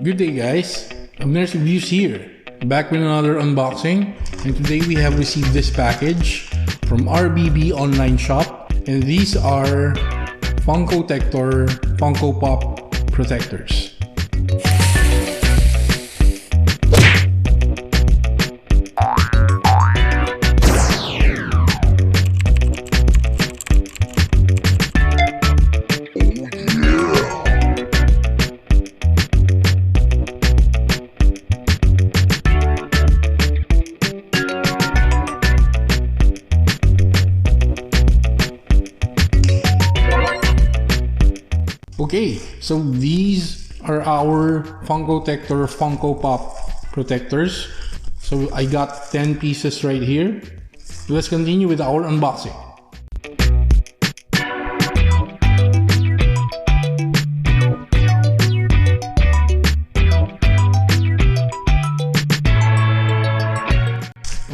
Good day guys, Abner's Reviews here, back with another unboxing, and today we have received this package from RBB online shop, and these are FUNKOtector Funko Pop protectors. Okay, so these are our FUNKOtector Funko Pop protectors. So I got 10 pieces right here. Let's continue with our unboxing.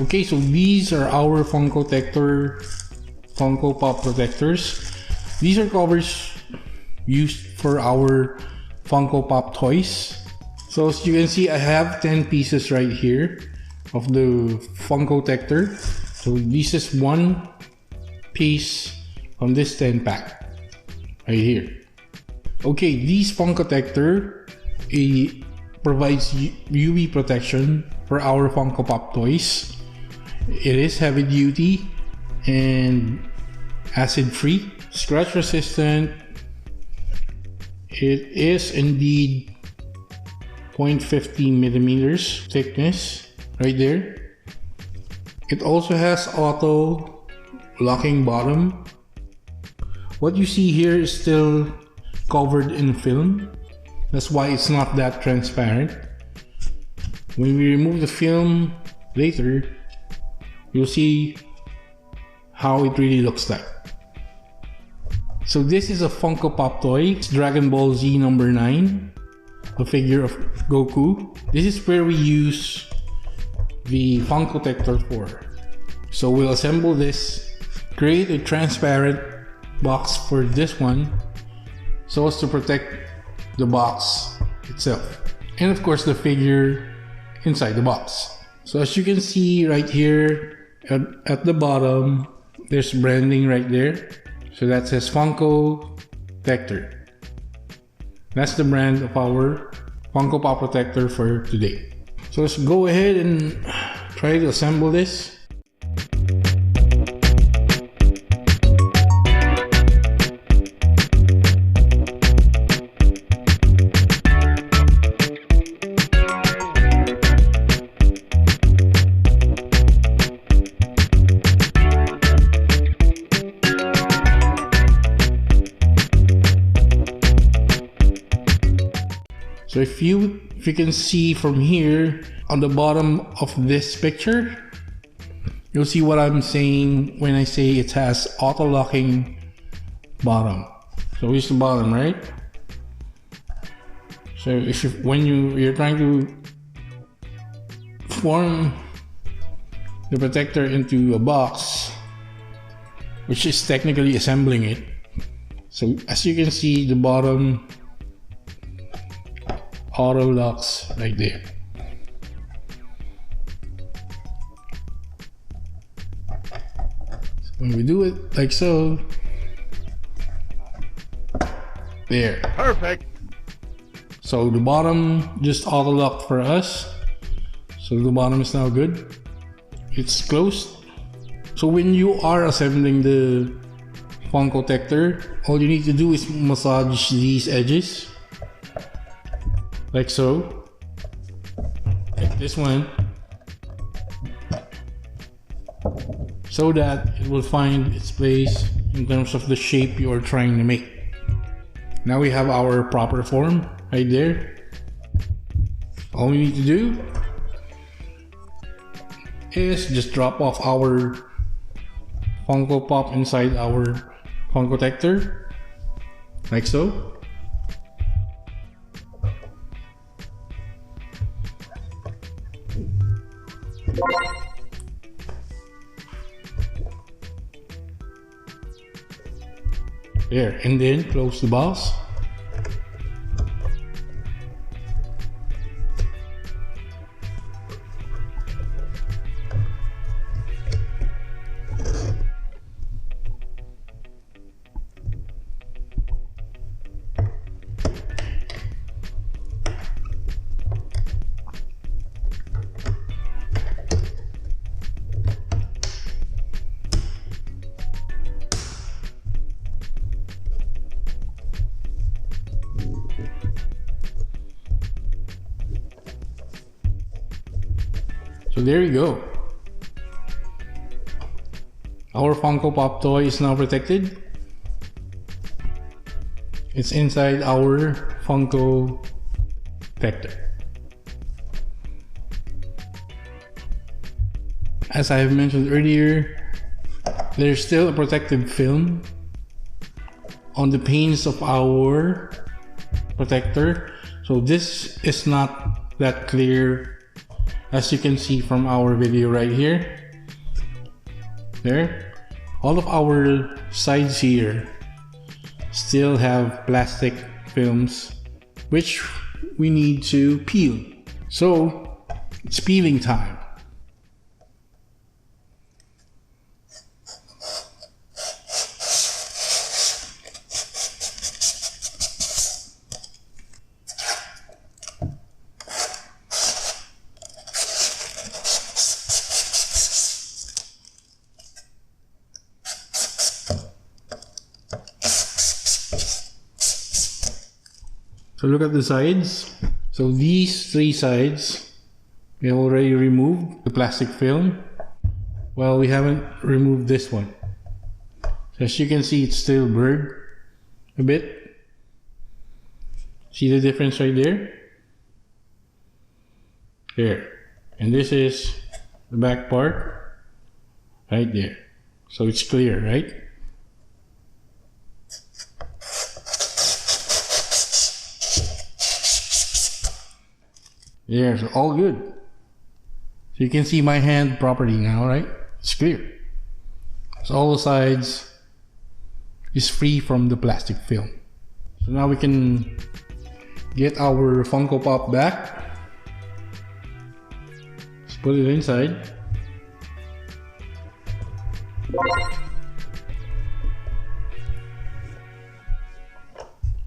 Okay, so these are our FUNKOtector Funko Pop protectors. These are covers used for our Funko Pop toys. So as you can see, I have 10 pieces right here of the FUNKOtector. So this is one piece from this 10 pack right here. Okay, these FUNKOtector provides UV protection for our Funko Pop toys. It is heavy duty and acid free, scratch resistant. It is indeed 0.50 millimeters thickness right there. It also has auto locking bottom. What you see here is still covered in film. That's why it's not that transparent. When we remove the film later, you'll see how it really looks like. So this is a Funko Pop toy. It's Dragon Ball Z number 9, the figure of Goku. This is where we use the FUNKOtector for. So we'll assemble this, create a transparent box for this one so as to protect the box itself. And of course the figure inside the box. So as you can see right here at the bottom, there's branding right there. So that says FUNKOtector. That's the brand of our Funko Pop protector for today. So let's go ahead and try to assemble this. So if you can see from here on the bottom of this picture, you'll see what I'm saying when I say it has auto locking bottom. So here's the bottom, right? So when you're trying to form the protector into a box, which is technically assembling it. So as you can see, the bottom auto locks right there. So when we do it like so, there. Perfect. So the bottom just auto locked for us. So the bottom is now good. It's closed. So when you are assembling the FUNKOtector, all you need to do is massage these edges. Like so, like this one, so that it will find its place in terms of the shape you are trying to make. Now we have our proper form right there. All we need to do is just drop off our Funko Pop inside our FUNKOtector, like so. There, and then close the box. So there you go. Our Funko Pop toy is now protected. It's inside our FUNKOtector. As I have mentioned earlier, there's still a protective film on the panes of our protector. So this is not that clear, as you can see from our video right here. There, all of our sides here still have plastic films which we need to peel. So it's peeling time. So look at the sides. So these three sides, we have already removed the plastic film. Well, we haven't removed this one. So as you can see, it's still blurred a bit. See the difference right there? There. And this is the back part right there. So it's clear, right? Yeah, so all good. So you can see my hand properly now, right? It's clear. So all the sides is free from the plastic film. So now we can get our Funko Pop back. Let's put it inside.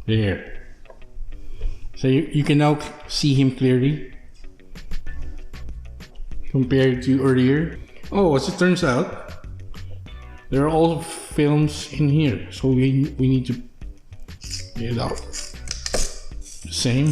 There. So you can now see him clearly compared to earlier. Oh, as it turns out, there are all films in here, so we need to get it out. Same.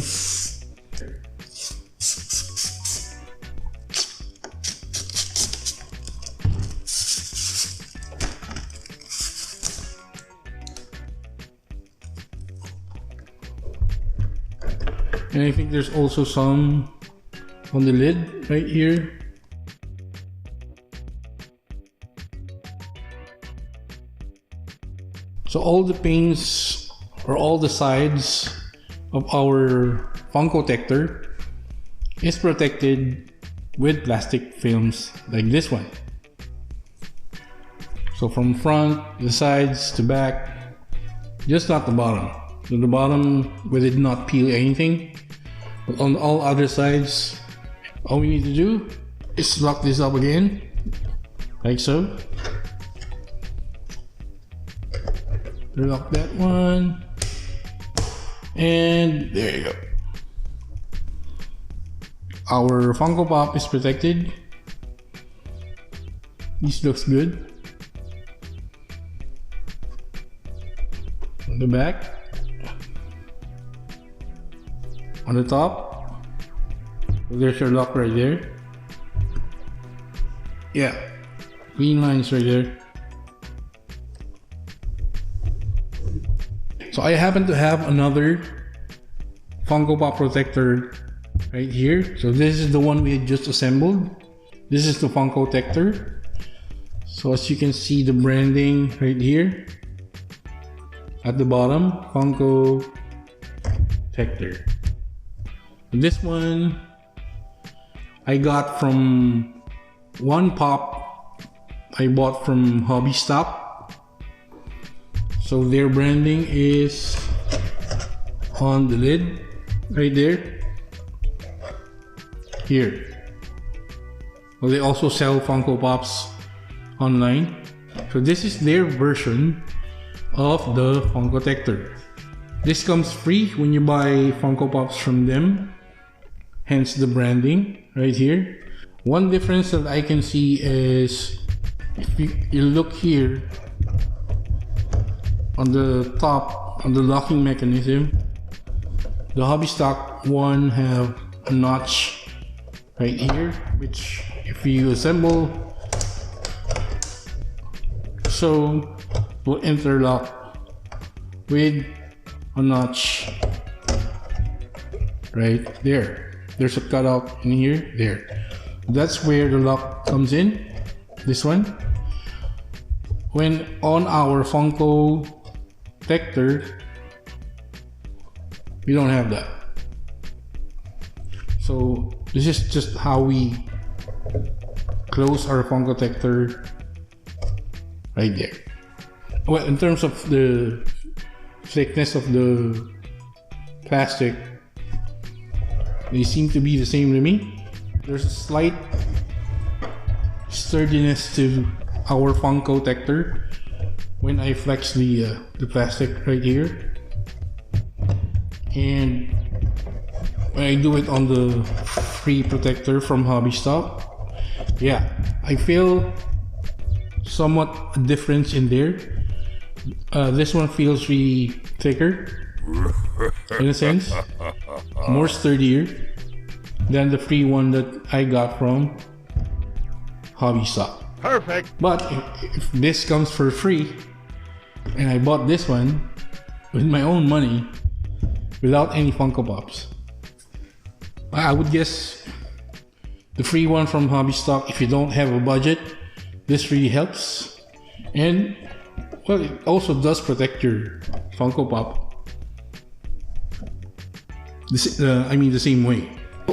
And I think there's also some on the lid right here. So all the panes or all the sides of our FUNKOtector is protected with plastic films like this one. So from front, the sides to back, just not the bottom. So the bottom, we did not peel anything. But on all other sides, all we need to do is lock this up again, like so. Lock that one, and there you go. Our Funko Pop is protected. This looks good. On the back, on the top, there's your lock right there. Yeah, clean lines right there. So I happen to have another Funko Pop protector right here. So this is the one we had just assembled. This is the FUNKOtector. So as you can see, the branding right here at the bottom, FUNKOtector. This one I got from one pop I bought from Hobby Stop. So their branding is on the lid right there. Here. Well, they also sell Funko Pops online. So this is their version of the FUNKOtector. This comes free when you buy Funko Pops from them. Hence the branding right here. One difference that I can see is if you look here, on the top, on the locking mechanism, the Hobby Stock one have a notch right here, which if if you assemble, so will interlock with a notch right there. There's a cutout in here, there. That's where the lock comes in, this one. When on our FUNKOtector, we don't have that. So this is just how we close our FUNKOtector right there. Well, in terms of the thickness of the plastic, they seem to be the same to me. There's a slight sturdiness to our FUNKOtector when I flex the plastic right here, and when I do it on the free protector from Hobby Stock, yeah, I feel somewhat a difference in there. This one feels really thicker in a sense, more sturdier than the free one that I got from Hobby Stock. Perfect. But if this comes for free, and I bought this one with my own money without any Funko Pops, I would guess the free one from Hobby Stock, if you don't have a budget, this really helps. And well, it also does protect your Funko Pop. I mean the same way.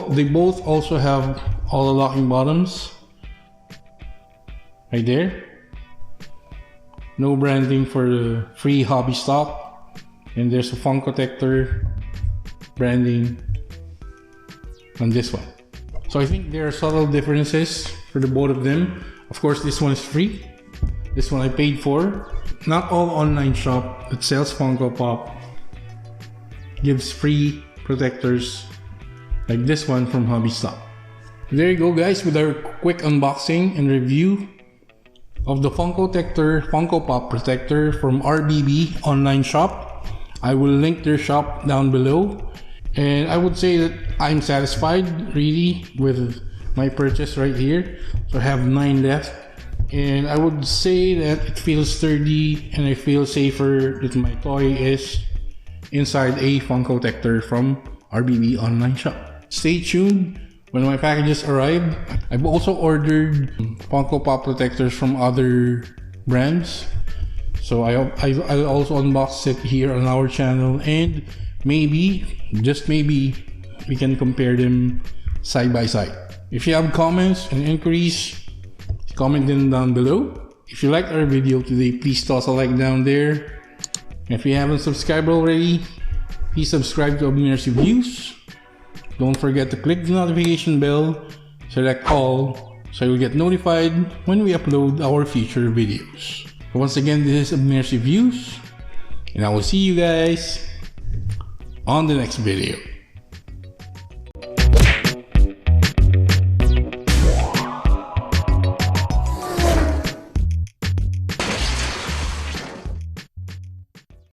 They both also have all the locking bottoms right there. No branding for the free Hobby Stock, and there's a FUNKOtector branding on this one. So I think there are subtle differences for the both of them. Of course, this one is free. This one I paid for. Not all online shop that sells Funko Pop gives free protectors like this one from Hobby Stock. There you go, guys, with our quick unboxing and review of the FUNKOtector Funko Pop protector from RBB online shop. I will link their shop down below, and I would say that I'm satisfied really with my purchase right here. So I have 9 left, and I would say that it feels sturdy and I feel safer that my toy is inside a FUNKOtector from RBB online shop. Stay tuned when my packages arrive. I've also ordered Funko Pop protectors from other brands, so I'll also unbox it here on our channel, and maybe, just maybe, we can compare them side by side. If you have comments and inquiries, comment them down below. If you liked our video today, please toss a like down there. And if you haven't subscribed already, please subscribe to Abner's Reviews. Don't forget to click the notification bell, select all, so you'll get notified when we upload our future videos. Once again, this is Abner's Reviews, and I will see you guys on the next video.